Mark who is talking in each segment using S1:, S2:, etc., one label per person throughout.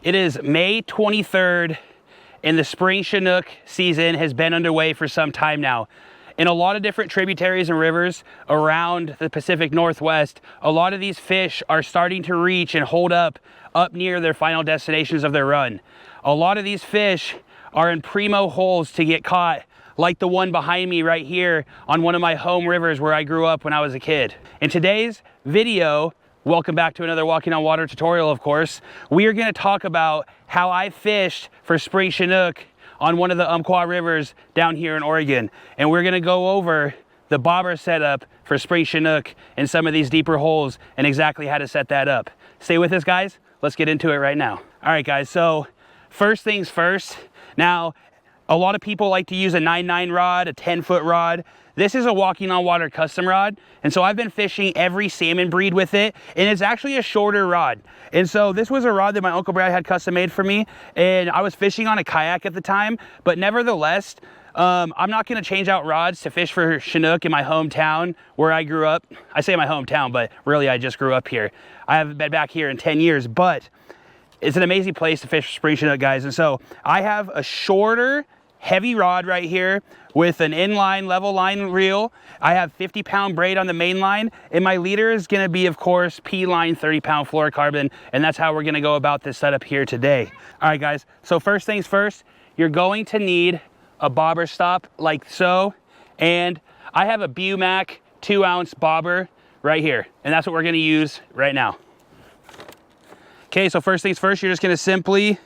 S1: It is May 23rd, and the spring Chinook season has been underway for some time now. In a lot of different tributaries and rivers around the Pacific Northwest, a lot of these fish are starting to reach and hold up near their final destinations of their run. A lot of these fish are in primo holes to get caught, like the one behind me right here on one of my home rivers where I grew up when I was a kid. In today's video, welcome back to another Walking on Water tutorial, of course, we are gonna talk about how I fished for spring Chinook on one of the Umpqua rivers down here in Oregon. And we're gonna go over the bobber setup for spring Chinook in some of these deeper holes and exactly how to set that up. Stay with us, guys. Let's get into it right now. All right, guys, so first things first. Now, a lot of people like to use a 9/9 rod, a 10-foot rod. This is a Walking on Water custom rod, and so I've been fishing every salmon breed with it, and it's actually a shorter rod. And so this was a rod that my Uncle Brad had custom made for me, and I was fishing on a kayak at the time, but nevertheless, I'm not gonna change out rods to fish for Chinook in my hometown where I grew up. I say my hometown, but really I just grew up here. I haven't been back here in 10 years, but it's an amazing place to fish for spring Chinook, guys. And so I have a shorter, heavy rod right here with an inline level line reel. I have 50-pound braid on the main line, and my leader is gonna be, of course, P-line 30-pound fluorocarbon, and that's how we're gonna go about this setup here today. All right, guys, so first things first, you're going to need a bobber stop like so, and I have a Bumac 2-ounce bobber right here, and that's what we're gonna use right now. Okay, so first things first, you're just gonna simply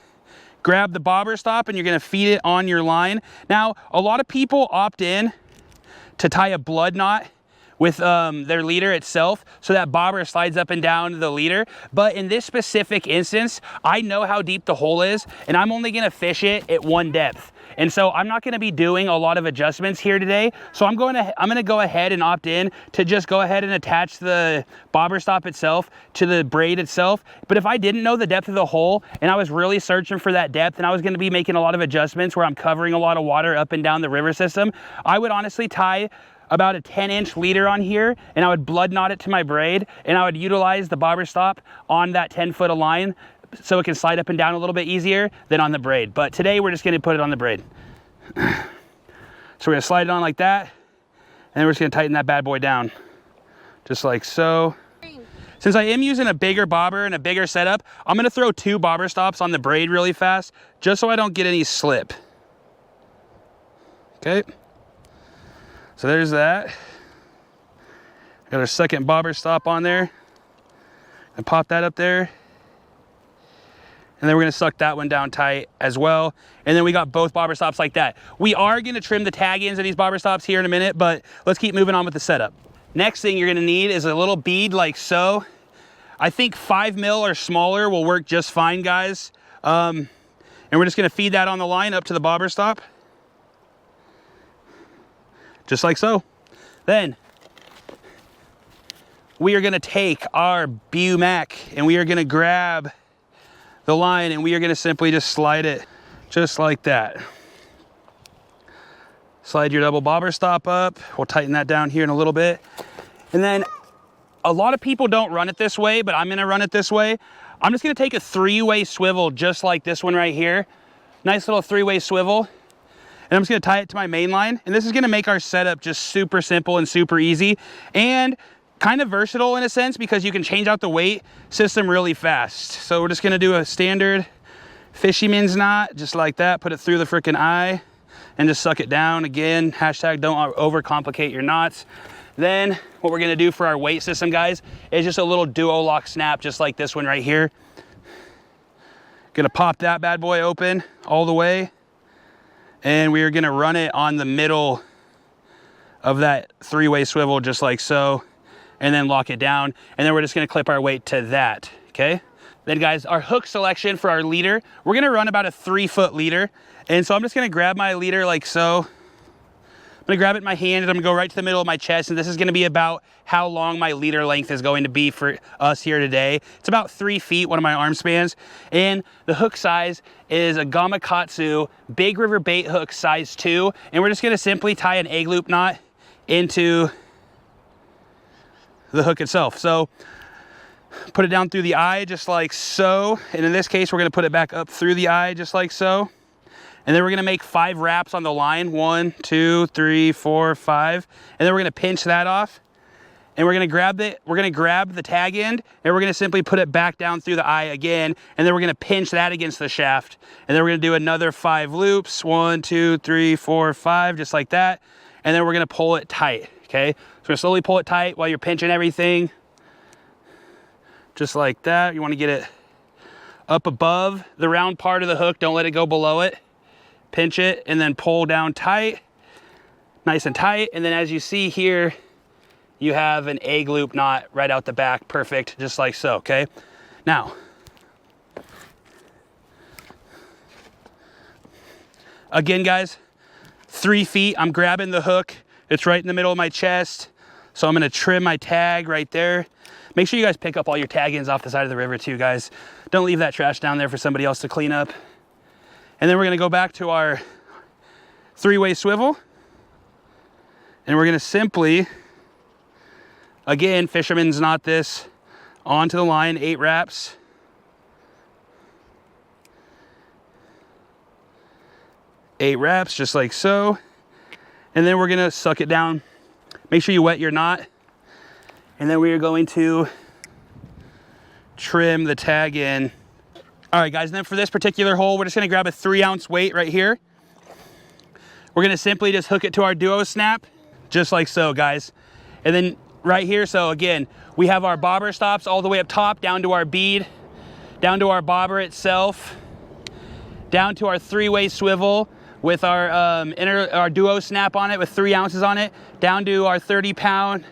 S1: grab the bobber stop and you're gonna feed it on your line. Now, a lot of people opt in to tie a blood knot with their leader itself so that bobber slides up and down the leader. But in this specific instance, I know how deep the hole is and I'm only gonna fish it at one depth. And so I'm not gonna be doing a lot of adjustments here today. So I'm gonna go ahead and opt in to just go ahead and attach the bobber stop itself to the braid itself. But if I didn't know the depth of the hole and I was really searching for that depth and I was gonna be making a lot of adjustments where I'm covering a lot of water up and down the river system, I would honestly tie about a 10-inch leader on here and I would blood knot it to my braid and I would utilize the bobber stop on that 10-foot of line so it can slide up and down a little bit easier than on the braid. But today we're just gonna put it on the braid. So we're gonna slide it on like that, and then we're just gonna tighten that bad boy down, just like so. Since I am using a bigger bobber and a bigger setup, I'm gonna throw 2 bobber stops on the braid really fast, just so I don't get any slip. Okay, so there's that. Got our second bobber stop on there. And pop that up there. And then we're gonna suck that one down tight as well. And then we got both bobber stops like that. We are gonna trim the tag ends of these bobber stops here in a minute, but let's keep moving on with the setup. Next thing you're gonna need is a little bead like so. I think 5 mil or smaller will work just fine, guys. And we're just gonna feed that on the line up to the bobber stop. Just like so. Then we are gonna take our Bumac and we are gonna grab the line and we are gonna simply just slide it just like that. Slide your double bobber stop up. We'll tighten that down here in a little bit. And then a lot of people don't run it this way, but I'm gonna run it this way. I'm just gonna take a 3-way swivel just like this one right here. Nice little 3-way swivel. And I'm just gonna tie it to my main line. And this is gonna make our setup just super simple and super easy. And kind of versatile in a sense because you can change out the weight system really fast. So we're just gonna do a standard fisherman's knot, just like that, put it through the freaking eye and just suck it down. Again, hashtag don't overcomplicate your knots. Then what we're gonna do for our weight system, guys, is just a little duo lock snap, just like this one right here. Gonna pop that bad boy open all the way. And we are gonna run it on the middle of that 3-way swivel, just like so. And then lock it down. And then we're just gonna clip our weight to that, okay? Then guys, our hook selection for our leader, we're gonna run about a 3-foot leader. And so I'm just gonna grab my leader like so. I'm gonna grab it in my hand and I'm gonna go right to the middle of my chest. And this is gonna be about how long my leader length is going to be for us here today. It's about 3 feet, one of my arm spans. And the hook size is a Gamakatsu Big River Bait Hook size 2. And we're just gonna simply tie an egg loop knot into the hook itself. So Put it down through the eye just like so. And in this case, we're gonna put it back up through the eye just like so. And then we're gonna make 5 wraps on the line. 1, 2, 3, 4, 5. And then we're gonna pinch that off. And we're gonna grab the tag end, and we're gonna simply put it back down through the eye again. And then we're gonna pinch that against the shaft. And then we're gonna do another 5 loops. 1, 2, 3, 4, 5, just like that. And then we're gonna pull it tight, okay? So we're gonna slowly pull it tight while you're pinching everything. Just like that. You wanna get it up above the round part of the hook. Don't let it go below it. Pinch it and then pull down tight, nice and tight. And then as you see here, you have an egg loop knot right out the back. Perfect, just like so, okay? Now, again, guys, 3 feet, I'm grabbing the hook. It's right in the middle of my chest. So I'm gonna trim my tag right there. Make sure you guys pick up all your tag ends off the side of the river too, guys. Don't leave that trash down there for somebody else to clean up. And then we're gonna go back to our 3-way swivel. And we're gonna simply, again, fisherman's knot this onto the line, 8 wraps. Eight wraps, just like so. And then we're gonna suck it down. Make sure you wet your knot. And then we are going to trim the tag in. All right, guys, and then for this particular hole, we're just gonna grab a 3-ounce weight right here. We're gonna simply just hook it to our duo snap, just like so, guys. And then right here, so again, we have our bobber stops all the way up top, down to our bead, down to our bobber itself, down to our 3-way swivel with our duo snap on it with 3 ounces on it, down to our 30-pound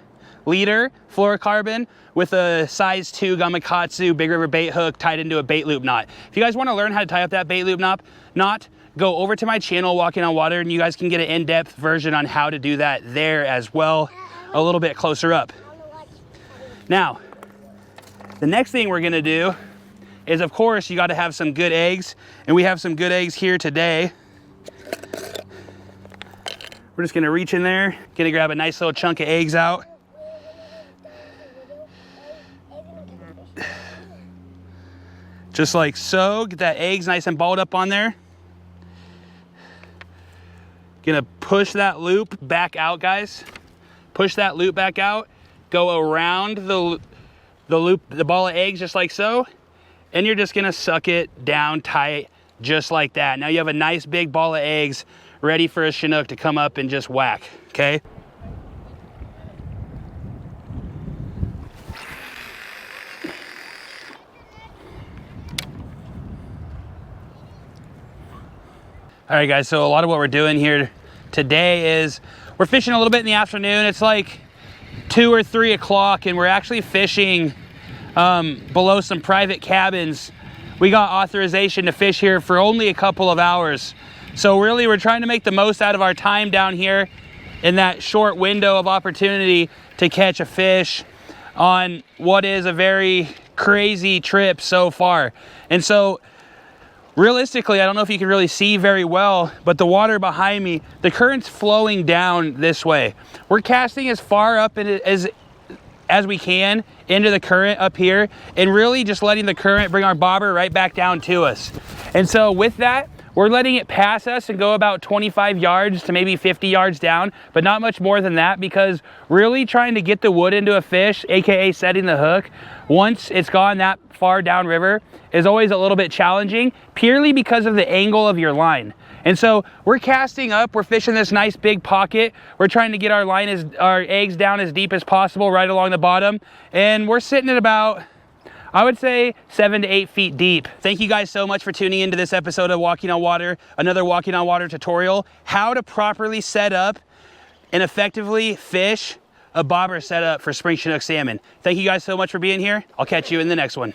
S1: leader fluorocarbon with a size 2 Gamakatsu Big River bait hook tied into a bait loop knot. If you guys want to learn how to tie up that bait loop knot, go over to my channel, Walking on Water, and you guys can get an in-depth version on how to do that there as well, a little bit closer up. Now, the next thing we're gonna do is, of course, you gotta have some good eggs, and we have some good eggs here today. We're just gonna reach in there, gonna grab a nice little chunk of eggs out. Just like so, get that eggs nice and balled up on there. Gonna push that loop back out, guys. Push that loop back out. Go around the loop, the ball of eggs, just like so. And you're just gonna suck it down tight, just like that. Now you have a nice big ball of eggs ready for a Chinook to come up and just whack, okay? All right, guys, so a lot of what we're doing here today is we're fishing a little bit in the afternoon. It's like 2 or 3 o'clock, and we're actually fishing below some private cabins. We got authorization to fish here for only a couple of hours. So really, we're trying to make the most out of our time down here in that short window of opportunity to catch a fish on what is a very crazy trip so far. And so, realistically, I don't know if you can really see very well, but the water behind me, the current's flowing down this way. We're casting as far up as we can into the current up here, and really just letting the current bring our bobber right back down to us. And so with that, we're letting it pass us and go about 25 yards to maybe 50 yards down, but not much more than that, because really trying to get the wood into a fish, AKA setting the hook, once it's gone that far downriver, is always a little bit challenging, purely because of the angle of your line. And so we're casting up, we're fishing this nice big pocket. We're trying to get our eggs down as deep as possible right along the bottom. And we're sitting at about, I would say, 7 to 8 feet deep. Thank you guys so much for tuning into this episode of Walking on Water, another Walking on Water tutorial, how to properly set up and effectively fish a bobber setup for spring Chinook salmon. Thank you guys so much for being here. I'll catch you in the next one.